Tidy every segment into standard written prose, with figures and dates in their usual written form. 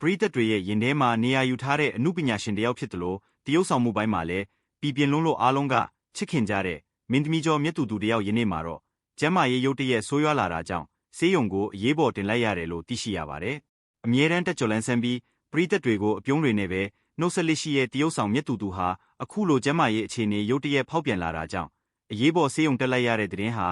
ပရိသတ်တွေရဲ့ရင်ထဲမှာနေရာယူထားတဲ့အမှုပညာရှင်တယောက်ဖြစ်တယ်လို့တရုတ်ဆောင်မှုပိုင်းမှာလည်းပြည်ပြင်းလုံးလို့အားလုံးကချစ်ခင်ကြတဲ့မင်းသမီးကျော်မြတ်သူတယောက်ယနေ့မှာတော့ကျမ်းမာရေးရုတ်တရက်ဆိုးရွားလာတာကြောင့်ဆေးရုံကိုအရေးပေါ်တင်လိုက်ရတယ်လို့သိရှိရပါတယ်။အမြဲတမ်းတက်ကြွလန်းဆန်းပြီးပရိသတ်တွေကိုအပြုံးတွေနဲ့ပဲနှုတ်ဆက်လက်ရှိရဲ့တရုတ်ဆောင်မြတ်သူဟာအခုလိုကျမ်းမာရေးအခြေအနေရုတ်တရက်ဖောက်ပြန်လာတာကြောင့်အရေးပေါ်ဆေးရုံတက်လိုက်ရတဲ့သတင်းဟာ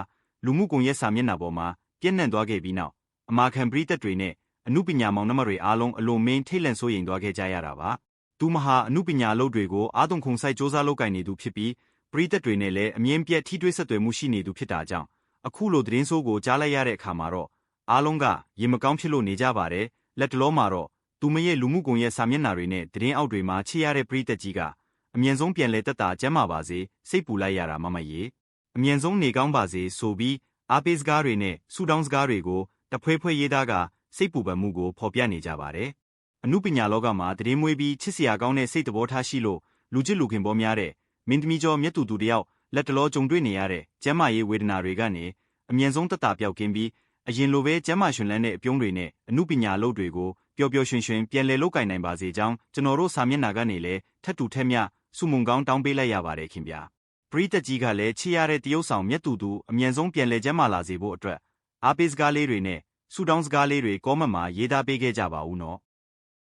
လူမှုကွန်ရက်စာမျက်နှာပေါ်မှာပြန့်နှံ့သွားခဲ့ပြီးနောက်အမာခံပရိသတ်တွေနဲ့အမှုပညာမောင်နှမတွေအားလုံးအလွန်မင်းထိတ်လန့်စိုးရိမ်သွားခဲ့ကြရတာပါ။သူမဟာအမှုပညာအလုပ်တွေကိုအားသွန်ခုန်စိုက်စ조사လုပ်ကိုင်နေသူဖြစ်ပြီးပရိသတ်တွေနဲ့လည်းအမြင့်ပြတ်ထိတွေ့ဆက်သွယ်မှုရှိနေသူဖြစ်တာကြောင့်အခုလိုသတင်းဆိုးကိုကြားလိုက်ရတဲ့အခါမှာတော့အားလုံးကရေမကောင်းဖြစ်လို့နေကြပါတယ်။လက်တလောမှာတော့သူမရဲ့လူမှုကွန်ရက်စာမျက်နှာတွေနဲ့သတင်းအောက်တွေမှာချစ်ရတဲ့ပရိသတ်ကြီးကအမြန်ဆုံးပြန်လည်သက်သာကျန်းမာပါစေစိတ်ပူလိုက်ရတာမမရေအမြန်ဆုံးနေကောင်းပါစေဆိုပြီးအားပေးစကားတွေနဲ့ဆူတောင်းစကားတွေကိုတဖွဲဖွဲရေးသားကစိတ်ပူပန်မှုကိုဖော်ပြနေကြပါတယ်။အမှုပညာလောကမှာသတင်းမွေးပြီးချစ်စရာကောင်းတဲ့စိတ်သဘောထားရှိလို့လူချစ်လူခင်ပေါ်များတဲ့မင်းသမီးကျော်မြတ်သူတယောက်လက်တလောကြုံတွေ့နေရတဲ့ကျန်းမာရေးဝေဒနာတွေကနေအမြန်ဆုံးသက်သာပြောက်ကင်းပြီးအရင်လိုပဲကျန်းမာရှင်လန်းတဲ့အပြုံးတွေနဲ့အမှုပညာအလုပ်တွေကိုပျော်ပျော်ရွှင်ရွှင်ပြန်လည်လုပ်ကိုင်နိုင်ပါစေကြောင်းကျွန်တော်တို့စာမျက်နှာကနေလည်းထပ်တူထက်မြစုမုံကောင်းတောင်းပေးလိုက်ရပါတယ်ခင်ဗျာပရိသတ်ကြီးကလည်းချစ်ရတဲ့တရုတ်ဆောင်မြတ်သူအမြန်ဆုံးပြန်လည်ကျန်းမာလာစေဖို့အတွက်အားပေးစကားလေးတွေနဲ့ဆူတောင်းစကားလေးတွေကောမန့်မှာရေးသားပေးခဲ့ကြပါဦးနော်